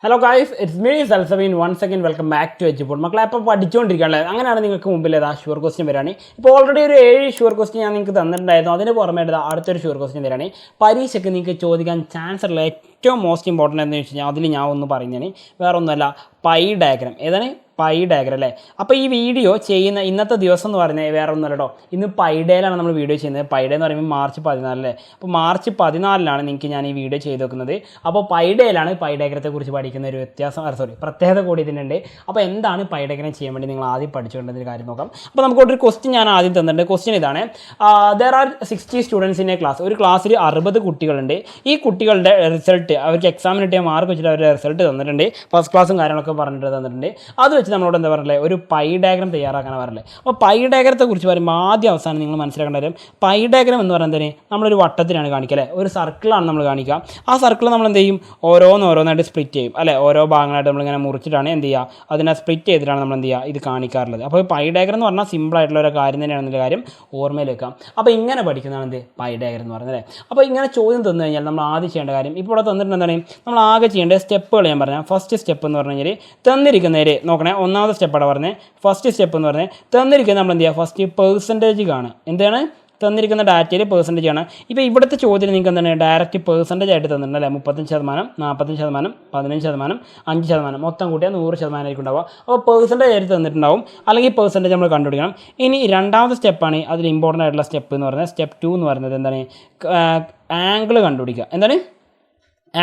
Hello guys, it's me Salsabeen. Once again welcome back to എജ്ജിപ്പോൾ. മക്കളെ അപ്പോൾ പഠിച്ചുകൊണ്ടിരിക്കുകയല്ലേ? അങ്ങനെയാണ് നിങ്ങൾക്ക് മുമ്പിൽ ഏതാ ഷുവർ ക്വസ്റ്റ്യൻ വരാണ്. ഇപ്പോൾ ഓൾറെഡി ഒരു 7 ഷുവർ ക്വസ്റ്റ്യൻ ഞാൻ നിങ്ങൾക്ക് തന്നിട്ടുണ്ടായിരുന്നു. അതിന് പുറമേ അടുത്തൊരു ഷുവർ ക്വസ്റ്റ്യൻ തരാണ്. പരീക്ഷയ്ക്ക് നിങ്ങൾക്ക് ചോദിക്കാൻ ചാൻസ് ഉള്ള ഏറ്റവും മോസ്റ്റ് ഇമ്പോർട്ടൻ്റ് എന്ന് വെച്ച് കഴിഞ്ഞാൽ അതിൽ ഞാൻ ഒന്ന് പറയുന്നതാണ്. വേറെ ഒന്നുമല്ല, പൈ ഡയഗ്രം. ഏതാണ്? പൈ ഡയഗ്രം അല്ലേ? അപ്പോൾ ഈ വീഡിയോ ചെയ്യുന്ന ഇന്നത്തെ ദിവസം എന്ന് പറയുന്നത് വേറെ ഒന്നുമല്ല കേട്ടോ. ഇന്ന് പൈ ഡേയിലാണ് നമ്മൾ വീഡിയോ ചെയ്യുന്നത്. പൈ ഡേ എന്ന് പറയുമ്പോൾ മാർച്ച് 14 അല്ലേ? അപ്പോൾ മാർച്ച് 14 നിങ്ങൾക്ക് ഞാൻ ഈ വീഡിയോ ചെയ്ത് വെക്കുന്നത്. അപ്പോൾ പൈ ഡേയിലാണ് പൈ ഡയഗ്രത്തെക്കുറിച്ച് പഠിക്കുന്ന ഒരു പ്രത്യേകത കൂടി ഇതിനുണ്ട്. അപ്പോൾ എന്താണ് പൈ ഡയഗ്രം ചെയ്യാൻ വേണ്ടി നിങ്ങൾ ആദ്യം പഠിച്ചുകൊണ്ടൊരു കാര്യം നോക്കാം. അപ്പോൾ നമുക്കൊരു ക്വസ്റ്റ്യൻ ഞാൻ ആദ്യം തന്നിട്ടുണ്ട്. ക്വസ്റ്റ്യൻ ഇതാണ്: there are 60 students in A class. ഒരു ക്ലാസ്സിൽ 60 കുട്ടികളുണ്ട്. ഈ കുട്ടികളുടെ റിസൾട്ട് അവർക്ക് എക്സാമിന് കിട്ടിയ മാർക്ക് വെച്ചിട്ട് അവരുടെ റിസൾട്ട് തന്നിട്ടുണ്ട്. ഫസ്റ്റ് ക്ലാസ്സും കാര്യങ്ങളൊക്കെ പറഞ്ഞിട്ട് തന്നിട്ടുണ്ട്. അത് വെച്ച് നമ്മളോട് എന്താ പറയല്ലേ, ഒരു പൈ ഡയഗ്രം തയ്യാറാക്കാനാണ് പറയല്ലേ. അപ്പോൾ പൈ ഡയഗ്രത്തെ കുറിച്ച് പറയുമ്പോൾ ആദ്യം അവസാനം നിങ്ങൾ മനസ്സിലാക്കേണ്ട കാര്യം, പൈ ഡയഗ്രം എന്ന് പറയുന്നത് നമ്മളൊരു വട്ടത്തിലാണ് കാണിക്കുക അല്ലേ? ഒരു സർക്കിളാണ് നമ്മൾ കാണിക്കുക. ആ സർക്കിൾ നമ്മൾ എന്ത് ചെയ്യും? ഓരോന്നായിട്ട് സ്പ്ലിറ്റ് ചെയ്യും അല്ലേ? ഓരോ ഭാഗങ്ങളായിട്ട് നമ്മളിങ്ങനെ മുറിച്ചിട്ടാണ് എന്ത് ചെയ്യുക, അതിനെ സ്പ്ലിറ്റ് ചെയ്തിട്ടാണ് നമ്മൾ എന്ത് ചെയ്യുക, ഇത് കാണിക്കാറുള്ളത്. അപ്പോൾ പൈ ഡയഗ്രം എന്ന് പറഞ്ഞാൽ സിമ്പിളായിട്ടുള്ള ഒരു കാര്യം തന്നെയാണെന്നുള്ള കാര്യം ഓർമ്മയിൽ വെക്കാം. അപ്പോൾ ഇങ്ങനെ പഠിക്കുന്നതാണ് എന്ത് പൈ ഡയഗ്രം എന്ന് പറയുന്നത് അല്ലേ? അപ്പോൾ ഇങ്ങനെ ചോദ്യം തന്നു കഴിഞ്ഞാൽ നമ്മൾ ആദ്യം ചെയ്യേണ്ട കാര്യം, ഇപ്പോൾ ഇവിടെ തന്നിട്ടുണ്ട് എന്താണ് നമ്മൾ ആകെ ചെയ്യേണ്ട സ്റ്റെപ്പുകൾ ഞാൻ പറഞ്ഞാൽ. ഫസ്റ്റ് സ്റ്റെപ്പ് എന്ന് പറഞ്ഞു കഴിഞ്ഞാൽ തന്നിരിക്കുന്നവർ നോക്കണേ. ഒന്നാമത്തെ സ്റ്റെപ്പാണ് പറഞ്ഞത്. ഫസ്റ്റ് സ്റ്റെപ്പ് എന്ന് പറഞ്ഞാൽ തന്നിരിക്കുന്നത് നമ്മൾ എന്ത് ചെയ്യുക, ഫസ്റ്റ് പെർസെൻറ്റേജ് കാണുക. എന്താണ്? തന്നിരിക്കുന്ന ഡാറ്റയിൽ പെർസെൻറ്റേജ് ആണ്. ഇപ്പോൾ ഇവിടുത്തെ ചോദ്യത്തിൽ നിങ്ങൾക്ക് എന്താണ് ഡയറക്റ്റ് പെർസെൻറ്റേജ് ആയിട്ട് തന്നിട്ടുണ്ട് അല്ലേ? 35%, 45%, 15%, 5%, മൊത്തം കൂട്ടിയാൽ 100% ആയിരിക്കും ഉണ്ടാവുക. അപ്പോൾ പെർസെൻറ്റേജ് ആയിട്ട് തന്നിട്ടുണ്ടാവും. അല്ലെങ്കിൽ പെർസെൻറ്റേജ് നമ്മൾ കണ്ടുപിടിക്കണം. ഇനി രണ്ടാമത്തെ സ്റ്റെപ്പാണ് അതിൽ ഇമ്പോർട്ടൻ്റ് ആയിട്ടുള്ള സ്റ്റെപ്പ് എന്ന് പറയുന്നത്. സ്റ്റെപ്പ് 2 എന്ന് പറയുന്നത് എന്താണ്? ആംഗിൾ കണ്ടുപിടിക്കുക. എന്താണ്?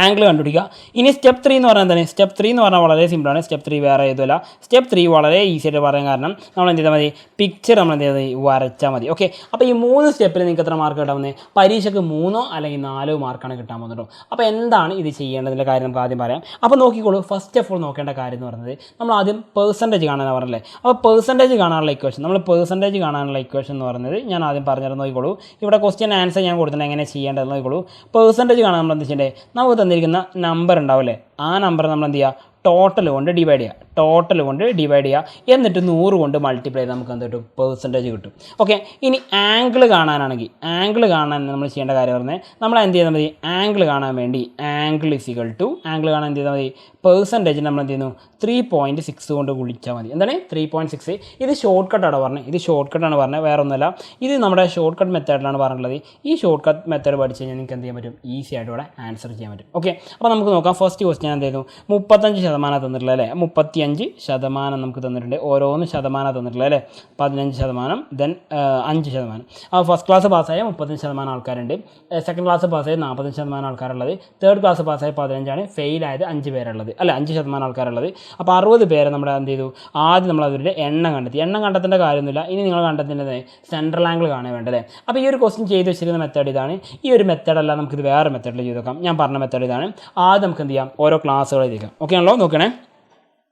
ആംഗിൾ കണ്ടുപിടിക്കുക. ഇനി സ്റ്റെപ്പ് 3 എന്ന് പറഞ്ഞാൽ എന്താണ്? സ്റ്റെപ്പ് 3 എന്ന് പറഞ്ഞാൽ വളരെ സിമ്പിളാണ്. സ്റ്റെപ്പ് 3 വേറെ ഏതുമല്ല. സ്റ്റെപ്പ് 3 വളരെ ഈസി ആയിട്ട് പറയാൻ കാരണം നമ്മൾ എന്ത് ചെയ്താൽ മതി, പിക്ചർ നമ്മൾ എന്ത് ചെയ്താൽ വരച്ചാൽ മതി. ഓക്കെ, അപ്പോൾ ഈ 3 സ്റ്റെപ്പിൽ നിങ്ങൾക്ക് എത്ര മാർക്ക് കിട്ടാൻ പോകുന്നത്? പരീക്ഷയ്ക്ക് 3 അല്ലെങ്കിൽ 4 മാർക്കാണ് കിട്ടാൻ പോകുന്നത് കേട്ടോ. അപ്പോൾ എന്താണ് ഇത് ചെയ്യേണ്ടതിൻ്റെ കാര്യം നമുക്ക് ആദ്യം പറയാം. അപ്പോൾ നോക്കിക്കോളൂ, ഫസ്റ്റ് ഓഫ് ഓൾ നോക്കേണ്ട കാര്യം എന്ന് പറയുന്നത് നമ്മൾ ആദ്യം പെർസെൻറ്റേജ് കാണാനാണ് പറഞ്ഞല്ലേ. അപ്പോൾ പെർസെൻറ്റേജ് കാണാനുള്ള ഇക്വേഷൻ, നമ്മൾ പെർസെൻറ്റേജ് കാണാനുള്ള ഇക്വേഷൻ എന്ന് പറയുന്നത് ഞാൻ ആദ്യം പറഞ്ഞിരുന്നു. നോക്കിക്കോളൂ, ഇവിടെ ക്വസ്റ്റ്യൻ ആൻസർ ഞാൻ കൊടുത്തിട്ടുണ്ട് എങ്ങനെ ചെയ്യേണ്ടതെന്ന് നോക്കിക്കോളൂ. പെർസെൻറ്റേജ് കാണാൻ നമ്മൾ എന്ത് ചെയ്യേണ്ടത്, നമുക്ക് തന്നിരിക്കുന്ന നമ്പർ ഉണ്ടാവില്ലേ, ആ നമ്പർ നമ്മൾ എന്ത് ചെയ്യുക, ടോട്ടൽ കൊണ്ട് ഡിവൈഡ് ചെയ്യുക. എന്നിട്ട് 100 കൊണ്ട് മൾട്ടിപ്ലൈ ചെയ്ത് നമുക്ക് എന്ത് കിട്ടും? പെർസെൻറ്റേജ് കിട്ടും. ഓക്കെ, ഇനി ആംഗിൾ കാണാനാണെങ്കിൽ ആംഗിൾ കാണാൻ നമ്മൾ ചെയ്യേണ്ട കാര്യം പറഞ്ഞാൽ നമ്മൾ എന്ത് ചെയ്താൽ മതി, ആംഗിൾ കാണാൻ വേണ്ടി ആംഗിൾ കാണാൻ എന്ത് ചെയ്താൽ മതി, പെർസെൻറ്റേജ് നമ്മൾ എന്ത് ചെയ്യുന്നു, 3.6 കൊണ്ട് ഗുണിച്ചാൽ മതി. എന്താണ് 3.6? ഇത് ഷോർട്ട് കട്ടാണ് പറഞ്ഞത്, വേറെ ഒന്നുമല്ല. ഇത് നമ്മുടെ ഷോർട്ട് കട്ട് മെത്തേഡിലാണ് പറഞ്ഞിട്ടുള്ളത്. ഈ ഷോർട്ട് കട്ട് മെത്തേഡ് പഠിച്ച് കഴിഞ്ഞാൽ നിങ്ങൾക്ക് എന്ത് ചെയ്യാൻ പറ്റും, ഈസി ആയിട്ട് ഇവിടെ ആൻസർ ചെയ്യാൻ പറ്റും. ഓക്കെ, അപ്പോൾ നമുക്ക് നോക്കാം. ഫസ്റ്റ് ക്വസ്റ്റ്യൻ എന്ത് ചെയ്യുന്നു, 35% തന്നിട്ടുള്ളത് അല്ലേ? 35% നമുക്ക് തന്നിട്ടുണ്ട്. ഓരോന്ന് ശതമാനം തന്നിട്ടുള്ളത് അല്ലേ? 15%, ദെൻ 5%. അപ്പോൾ ഫസ്റ്റ് ക്ലാസ് പാസ്സായ 35% ആൾക്കാരുണ്ട്. സെക്കൻഡ് ക്ലാസ് പാസ്സായ 45% ആൾക്കാരുള്ളത്. തേർഡ് ക്ലാസ് പാസ്സായ 15ആണ്. ഫെയിലായത് 5 പേരുള്ളത് അല്ല, 5% ആൾക്കാരുള്ളത്. അപ്പോൾ 60 പേരെ നമ്മൾ എന്ത് ചെയ്തു, ആദ്യം നമ്മൾ അവരുടെ എണ്ണം കണ്ടെത്തേണ്ട കാര്യമൊന്നുമില്ല. ഇനി നിങ്ങൾ കണ്ടെത്തേണ്ടത് സെൻട്രൽ ആംഗിൾ കാണാൻ വേണ്ടത്. അപ്പോൾ ഈ ഒരു ക്വസ്റ്റ്യൻ ചെയ്ത് വെച്ചിരിക്കുന്ന മെത്തേഡ് ഇതാണ്. ഈ ഒരു മെത്തേഡല്ല, നമുക്കിത് വേറെ മെത്തേഡിൽ ചെയ്ത് നോക്കാം. ഞാൻ പറഞ്ഞ മെത്തേഡ് ഇതാണ്. ആദ്യം നമുക്ക് എന്ത് ചെയ്യാം, ഓരോ ക്ലാസ്സുകൾ എഴുതിക്കാം. ഓക്കെ ആണല്ലോ, നോക്കണേ.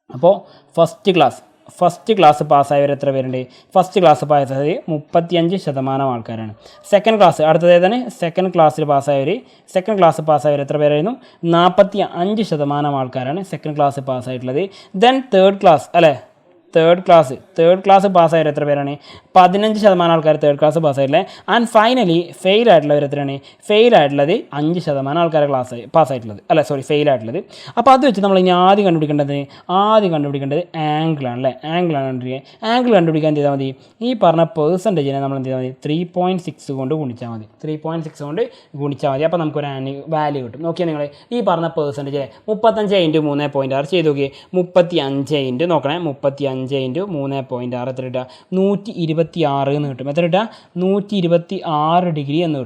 അപ്പോൾ ഫസ്റ്റ് ക്ലാസ് പാസ്സായവർ എത്ര പേരുണ്ട്? ഫസ്റ്റ് ക്ലാസ് പാസ്സായത് 35% ആൾക്കാരാണ്. സെക്കൻഡ് ക്ലാസ് അടുത്തത് ഏതാണ്? സെക്കൻഡ് ക്ലാസ് പാസ്സായവർ എത്ര പേരായിരുന്നു? 45% ആൾക്കാരാണ് സെക്കൻഡ് ക്ലാസ് പാസ്സായിട്ടുള്ളത്. ദെൻ തേർഡ് ക്ലാസ് പാസ്സായവർ എത്ര പേരാണ്? 15% ആൾക്കാർ തേർഡ് ക്ലാസ് പാസ്സായിട്ടില്ലേ. ആൻഡ് ഫൈനലി ഫെയിലായിട്ടുള്ളവർ എത്രയാണ്? ഫെയിലായിട്ടുള്ളത് 5% ആൾക്കാരെ ഫെയിലായിട്ടുള്ളത്. അപ്പോൾ അത് വെച്ച് നമ്മൾ ഇനി ആദ്യം കണ്ടുപിടിക്കേണ്ടത് ആംഗിളാണല്ലേ. ആംഗിൾ കണ്ടുപിടിക്കാൻ എന്ത് ചെയ്താൽ മതി, ഈ പറഞ്ഞ പെർസെൻറ്റേജിനെ നമ്മൾ എന്ത് ചെയ്താൽ മതി, 3.6 കൊണ്ട് ഗുണിച്ചാൽ മതി. അപ്പോൾ നമുക്കൊരു വാല്യൂ കിട്ടും. നോക്കിയാൽ നിങ്ങൾ ഈ പറഞ്ഞ പെർസെൻറ്റേജ് 35 × 3.6 ചെയ്ത് നോക്കിയേ. 35 × നോക്കണേ, 35 × 3.6 എത്ര കിട്ടുക? 126 എന്ന് കിട്ടും. എത്ര കിട്ടുക? 126 ഡിഗ്രി എന്ന്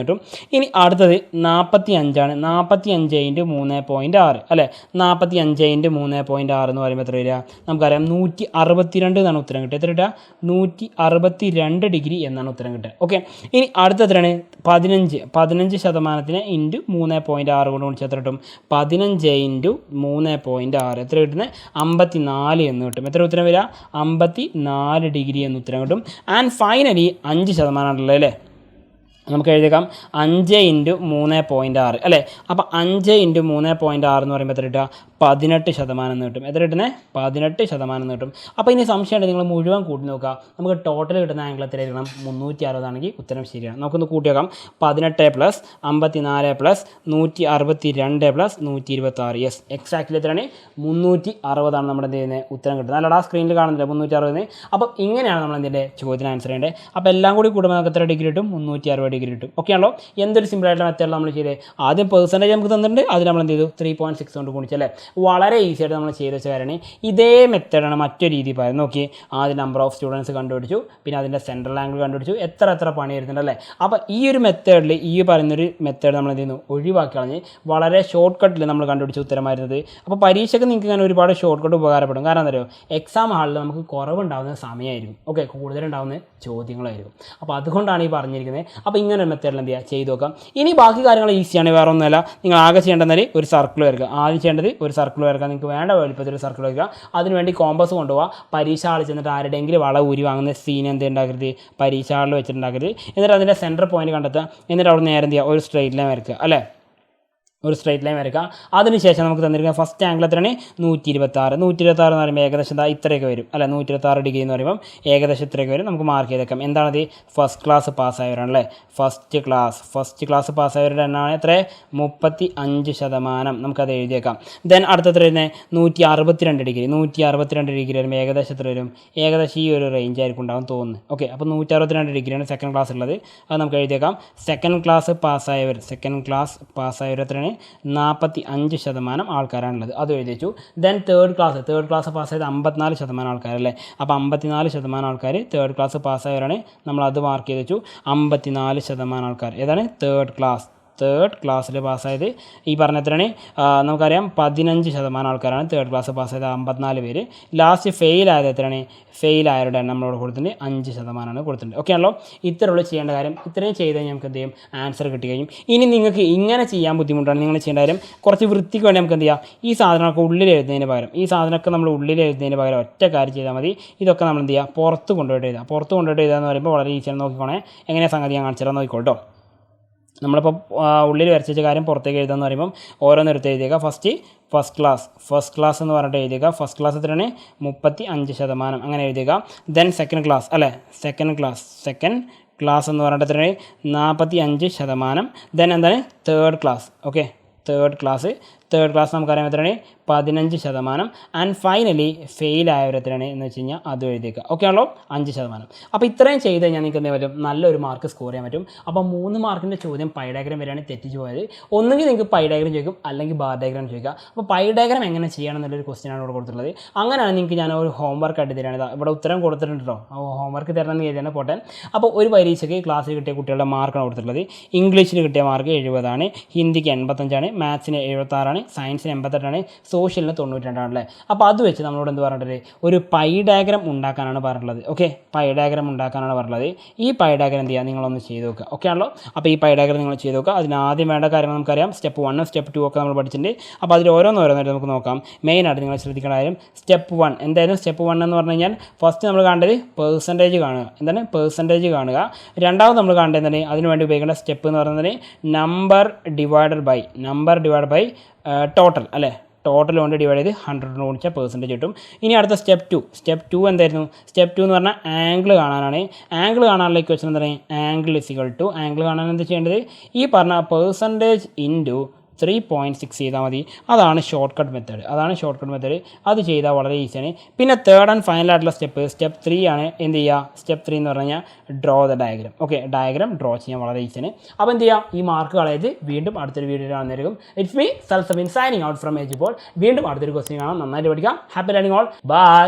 കിട്ടും. ഇനി അടുത്തത് 45 ആണ്. 45 × 3.6 അല്ലേ? 45 × 3.6 എന്ന് പറയുമ്പോൾ എത്ര വരിക? നമുക്കറിയാം 162 എന്നാണ് ഉത്തരം കിട്ടുക. എത്ര കിട്ടുക? 162 ഡിഗ്രി എന്നാണ് ഉത്തരം കിട്ടുക. ഓക്കെ, ഇനി അടുത്ത എത്രയാണ്? 15% ഇൻറ്റു 3.6 കൊണ്ട് ഗുണിച്ചാൽ എത്ര കിട്ടും? 15 × 3.6 എത്ര കിട്ടുന്നത്? 54 എന്ന് കിട്ടും. എത്ര ഉത്തരം വരിക? 54 ഡിഗ്രി എന്ന് ഉത്തരം കിട്ടും. ആൻഡ് ഫൈനലി 5% ആണുള്ളത് അല്ലേ? നമുക്ക് എഴുതിയേക്കാം 5 × 3.6 അല്ലേ. അപ്പോൾ 5 × 3.6 എന്ന് പറയുമ്പോൾ എത്ര കിട്ടുക? 18% എന്ന് കിട്ടും. എത്ര കിട്ടുന്നത്? 18% എന്ന് കിട്ടും. അപ്പോൾ ഇനി സംശയമുണ്ട്, നിങ്ങൾ മുഴുവൻ കൂട്ടി നോക്കുക. നമുക്ക് ടോട്ടൽ കിട്ടുന്ന ആംഗിൾ എത്രയായിരിക്കണം? 360 ആണെങ്കിൽ ഉത്തരം ശരിയാണ്. നമുക്കൊന്ന് കൂട്ടി നോക്കാം. 18 + 54 + 162 + 126. യെസ്, എക്സാക്ട്ലി എത്രയാണ്? 360 നമ്മുടെ എന്ത് ചെയ്യുന്നത് ഉത്തരം കിട്ടുന്നത്. അല്ലടാ സ്ക്രീനിൽ കാണുന്നില്ല 360. അപ്പം ഇങ്ങനെയാണ് നമ്മൾ എന്തിൻ്റെ ചോദ്യത്തിന് ആൻസർ ചെയ്യേണ്ടത്. അപ്പോൾ എല്ലാം കൂടി കൂടുമ്പോൾ നമുക്ക് എത്ര ഡിഗ്രി കിട്ടും? 360 ഡിഗ്രി കിട്ടും. ഓക്കെ ആണല്ലോ. എന്തൊരു സിമ്പിളായിട്ടുള്ള മെത്തേഡ് നമ്മൾ ചെയ്തത്. ആദ്യം പെർസെൻറ്റേജ് നമുക്ക് തന്നിട്ടുണ്ട്, അതിൽ നമ്മൾ എന്ത് ചെയ്തു? 3.6 കൊണ്ട് ഗുണിച്ചല്ലേ. വളരെ ഈസി ആയിട്ട് നമ്മൾ ചെയ്ത് വെച്ച കാര്യമാണ്. ഇതേ മെത്തേഡാണ് മറ്റൊരു രീതി പറയുന്നത്. നോക്കി, ആദ്യം നമ്പർ ഓഫ് സ്റ്റുഡൻസ് കണ്ടുപിടിച്ചു, പിന്നെ അതിൻ്റെ സെൻട്രൽ ആംഗിൾ കണ്ടുപിടിച്ചു. എത്ര പണി വരുന്നുണ്ടല്ലേ. അപ്പോൾ ഈ ഒരു മെത്തേഡിൽ ഈ പറയുന്നൊരു മെത്തേഡ് നമ്മൾ എന്ത് ചെയ്യുന്നു? ഒഴിവാക്കി കളഞ്ഞ് വളരെ ഷോർട്ട് കട്ടിൽ നമ്മൾ കണ്ടുപിടിച്ച ഉത്തരമായിരുന്നത്. അപ്പോൾ പരീക്ഷയ്ക്ക് നിങ്ങൾക്ക് ഇങ്ങനെ ഒരുപാട് ഷോർട്ട് കട്ട് ഉപകാരപ്പെടും. കാരണം എന്താ പറയുക, എക്സാം ഹാളിൽ നമുക്ക് കുറവുണ്ടാകുന്ന സമയമായിരിക്കും, ഓക്കെ, കൂടുതലുണ്ടാകുന്ന ചോദ്യങ്ങളായിരിക്കും. അപ്പോൾ അതുകൊണ്ടാണ് ഈ പറഞ്ഞിരിക്കുന്നത്. അപ്പോൾ ഇങ്ങനെ ഒരു മെത്തേഡിൽ എന്ത് ചെയ്യുക? ചെയ്ത് നോക്കാം. ഇനി ബാക്കി കാര്യങ്ങൾ ഈസിയാണ്, വേറെ ഒന്നുമല്ല. നിങ്ങൾ ആകെ ചെയ്യേണ്ടതെന്നാൽ ഒരു സർക്കിൾ വരയ്ക്കുക. ആദ്യം ചെയ്യേണ്ടത് ഒരു സർക്കിൾ വരയ്ക്കുക. നിങ്ങൾക്ക് വേണ്ട വലുപ്പത്തിൽ ഒരു സർക്കിൾ വരയ്ക്കുക. അതിനുവേണ്ടി കോമ്പസ് കൊണ്ടുപോകുക. പരീക്ഷ ഹാളിൽ ചെന്നിട്ട് ആരുടെയെങ്കിലും വള ഊരി വാങ്ങുന്ന സീൻ എന്ത് ഉണ്ടാക്കരുത്? പരീക്ഷ ഹാളിൽ വെച്ചിട്ടുണ്ടാക്കരുത്. എന്നിട്ട് അതിൻ്റെ സെൻറ്റർ പോയിന്റ് കണ്ടെത്തുക. എന്നിട്ട് അവിടെ നേരെ എന്ത് ചെയ്യുക? ഒരു സ്ട്രെയിറ്റ് ലൈൻ വരയ്ക്കുക അല്ലേ. ഒരു സ്ട്രൈറ്റ് ലൈൻ വരയ്ക്കുക. അതിനുശേഷം നമുക്ക് തന്നിരിക്കുന്ന ഫസ്റ്റ് ആംഗിൾ എത്രയാണ്? 126. 126 എന്ന് പറയുമ്പോൾ ഏകദേശം ഇത്രയൊക്കെ വരും അല്ല. 126 ഡിഗ്രി എന്ന് പറയുമ്പോൾ ഏകദേശം ഇത്രയൊക്കെ വരും. നമുക്ക് മാർക്ക് ചെയ്തേക്കാം. എന്താണത്? ഫസ്റ്റ് ക്ലാസ് പാസ്സായവരാണല്ലേ. ഫസ്റ്റ് ക്ലാസ് പാസ്സായവരുടെ എണ്ണമാണ് എത്ര? 35%. നമുക്കത് എഴുതിയേക്കാം. ദെൻ അടുത്ത വരുന്നത് 162 ഡിഗ്രി. 162 ഡിഗ്രി വരുമ്പോൾ ഏകദേശം എത്ര വരും? ഏകദേശം ഈ ഒരു റേഞ്ച് ആയിരിക്കും ഉണ്ടാവും തോന്നുന്നു. ഓക്കെ, അപ്പോൾ 162 ഡിഗ്രിയാണ് സെക്കൻഡ് ക്ലാസ് ഉള്ളത്. അത് നമുക്ക് എഴുതിയേക്കാം. സെക്കൻഡ് ക്ലാസ് പാസ്സായവർ എത്രയാണ്? 45% ആൾക്കാരാണുള്ളത്. അത് എഴുതി വെച്ചു. ദെൻ തേർഡ് ക്ലാസ് പാസ്സായത് 54% ആൾക്കാരല്ലേ. അപ്പോൾ 54% ആൾക്കാർ തേർഡ് ക്ലാസ് പാസ്സായവരാണ്. നമ്മളത് മാർക്ക് ചെയ്ത് വെച്ചു. 54% ആൾക്കാർ ഏതാണ്? തേർഡ് ക്ലാസ്സിൽ പാസ്സായത്. ഈ പറഞ്ഞ എത്രയാണ്? നമുക്കറിയാം 15% ആൾക്കാരാണ് തേർഡ് ക്ലാസ് പാസ്സായത്, 54 പേര്. ലാസ്റ്റ് ഫെയിൽ ആയത് എത്രയാണ്? ഫെയിൽ ആയവരുടെ എണ്ണം നമ്മളോട് കൊടുത്തിട്ടുണ്ട് 5% കൊടുത്തിട്ടുണ്ട്. ഓക്കെ ആണല്ലോ. ഇത്രയുള്ള ചെയ്യേണ്ട കാര്യം. ഇത്രയും ചെയ്ത് കഴിഞ്ഞാൽ നമുക്ക് എന്ത് ചെയ്യും? ആൻസർ കിട്ടി കഴിയും. ഇനി നിങ്ങൾക്ക് ഇങ്ങനെ ചെയ്യാൻ ബുദ്ധിമുട്ടാണ്. നിങ്ങൾ ചെയ്യേണ്ട കാര്യം കുറച്ച് വൃത്തിക്ക് വേണ്ടി നമുക്ക് എന്ത് ചെയ്യാം? ഈ സാധനമൊക്കെ ഉള്ളിൽ എഴുതുന്നതിന് പകരം ഒറ്റ കാര്യം ചെയ്താൽ മതി. ഇതൊക്കെ നമ്മൾ എന്ത് ചെയ്യുക? പുറത്ത് കൊണ്ടുപോയിട്ട് എഴുതുക എന്ന് പറയുമ്പോൾ വളരെ ഈസിയാണ്. നോക്കിക്കോണേ എങ്ങനെ സംഗതി ഞാൻ കാണിച്ചാൽ നോക്കിക്കോട്ടോ. നമ്മളിപ്പോൾ ഉള്ളിൽ വരച്ച കാര്യം പുറത്തേക്ക് എഴുതാമെന്ന് പറയുമ്പം ഓരോന്നെടുത്ത് എഴുതിയേക്കുക. ഫസ്റ്റ് ക്ലാസ് എന്ന് പറഞ്ഞിട്ട് എഴുതിയേക്കുക. ഫസ്റ്റ് ക്ലാസ് എത്രയാണ്? 35% അങ്ങനെ എഴുതിയേക്കുക. ദെൻ സെക്കൻഡ് ക്ലാസ് എന്ന് പറഞ്ഞിട്ട് എത്രയാണ്? 45%. ദെൻ എന്താണ്? തേർഡ് ക്ലാസ് നമുക്കറിയാൻ എത്രയാണ്? 15%. ആൻഡ് ഫൈനലി ഫെയിൽ ആയവരെത്രയാണ് എന്ന് വെച്ച് കഴിഞ്ഞാൽ അത് എഴുതിയേക്കുക. ഓക്കെ ആണല്ലോ. 5%. അപ്പോൾ ഇത്രയും ചെയ്ത് കഴിഞ്ഞാൽ നിങ്ങൾക്ക് എന്ത് പറ്റും? നല്ലൊരു മാർക്ക് സ്കോർ ചെയ്യാൻ പറ്റും. അപ്പോൾ 3 മാർക്കിൻ്റെ ചോദ്യം പൈ ഡയഗ്രം വരെയാണ് തെറ്റിച്ച് പോയത്. ഒന്നുകിൽ നിങ്ങൾക്ക് പൈ ഡയഗ്രം ചോദിക്കും, അല്ലെങ്കിൽ ബാർ ഡയഗ്രം ചോദിക്കുക. അപ്പോൾ പൈ ഡയഗ്രം എങ്ങനെ ചെയ്യണം എന്നുള്ളൊരു ക്വസ്റ്റ്യനാണ് ഇവിടെ കൊടുത്തിട്ടുള്ളത്. അങ്ങനെയാണ് നിങ്ങൾക്ക് ഞാൻ ഒരു ഹോംവർക്ക് ആയിട്ട് തരാണ്. ഇവിടെ ഉത്തരം കൊടുത്തിട്ടുണ്ട് കേട്ടോ. ഹോംവർക്ക് തരണമെന്ന് എഴുതിയാണ് പോട്ടെ. അപ്പോൾ ഒരു പരീക്ഷയ്ക്ക് ക്ലാസ്സിൽ കിട്ടിയ കുട്ടികളുടെ മാർക്കാണ് കൊടുത്തിട്ടുള്ളത്. ഇംഗ്ലീഷിൽ കിട്ടിയ മാർക്ക് 70 ആണ്, ഹിന്ദിക്ക് 85 ആണ്, മാത്സിന് 76 ആണ്, സയൻസിന് 88 ആണ്, സോഷ്യലിന് 92 ആണല്ലേ. അപ്പോൾ അത് വെച്ച് നമ്മളോട് എന്ത് പറഞ്ഞിട്ടുള്ളത്? ഒരു പൈ ഡയഗ്രം ഉണ്ടാക്കാനാണ് പറഞ്ഞിട്ടുള്ളത്. ഓക്കെ, പൈ ഡയഗ്രം ഉണ്ടാക്കാനാണ് പറഞ്ഞിട്ടുള്ളത്. ഈ പൈ ഡയഗ്രം എന്ത് ചെയ്യുക? നിങ്ങളൊന്ന് ചെയ്ത് നോക്കുക. ഓക്കെ ആണല്ലോ. അപ്പോൾ ഈ പൈ ഡയഗ്രം നിങ്ങൾ ചെയ്ത് നോക്കുക. അതിനാദ്യം വേണ്ട കാര്യങ്ങൾ നമുക്കറിയാം. സ്റ്റെപ്പ് 1, സ്റ്റെപ്പ് 2 ഒക്കെ നമ്മൾ പഠിച്ചിട്ടുണ്ട്. അപ്പോൾ അതിൽ ഓരോന്നായിട്ട് നമുക്ക് നോക്കാം. മെയിനായിട്ട് നിങ്ങൾ ശ്രദ്ധിക്കേണ്ട കാര്യം സ്റ്റെപ്പ് 1 എന്തായാലും. സ്റ്റെപ്പ് 1 എന്ന് പറഞ്ഞു കഴിഞ്ഞാൽ ഫസ്റ്റ് നമ്മൾ കാണേണ്ടത് പെർസെൻറ്റേജ് കാണുക. എന്താണ്? പെർസെൻറ്റേജ് കാണുക. രണ്ടാമത് നമ്മൾ കാണേണ്ടത് എന്താണ്? അതിനുവേണ്ടി ഉപയോഗിക്കേണ്ട സ്റ്റെപ്പ് എന്ന് പറയുന്നത് നമ്പർ ഡിവൈഡഡ് ബൈ ടോട്ടൽ അല്ലേ. ടോട്ടൽ കൊണ്ട് ഡിവൈഡ് ചെയ്ത് 100 ഗുണിച്ചാൽ പെർസെൻറ്റേജ് കിട്ടും. ഇനി അടുത്ത സ്റ്റെപ്പ് 2 എന്തായിരുന്നു? സ്റ്റെപ്പ് 2 എന്ന് പറഞ്ഞാൽ ആംഗിൾ കാണാനാണ്. ആംഗിൾ കാണാനുള്ള ഇക്വേഷൻ എന്താ പറയുക? ആംഗിൾ കാണാൻ എന്ത് ചെയ്യേണ്ടത്? ഈ പറഞ്ഞ പെർസെൻറ്റേജ് ഇൻറ്റു 3.6 ചെയ്താൽ മതി. അതാണ് ഷോർട്ട് കട്ട് മെത്തേഡ്. അത് ചെയ്താൽ വളരെ ഈസിയാണ്. പിന്നെ തേർഡ് ആൻഡ് ഫൈനൽ ആയിട്ടുള്ള സ്റ്റെപ്പ് 3 ആണ്. എന്ത് ചെയ്യുക? സ്റ്റെപ്പ് 3 എന്ന് പറഞ്ഞു കഴിഞ്ഞാൽ draw the diagram. Okay, diagram draw ചെയ്യാൻ വളരെ ഈസിയാണ്. അപ്പോൾ എന്ത് ചെയ്യുക? ഈ മാർക്ക് കളയത് വീണ്ടും അടുത്തൊരു വീഡിയോ കാണുന്നതായിരിക്കും. It's me Salsabin signing out from എജിപ്പോൾ. വീണ്ടും അടുത്തൊരു ക്വസ്റ്റ്യൻ കാണാം. നന്നായിട്ട് പഠിക്കാം. Happy learning all. ബൈ.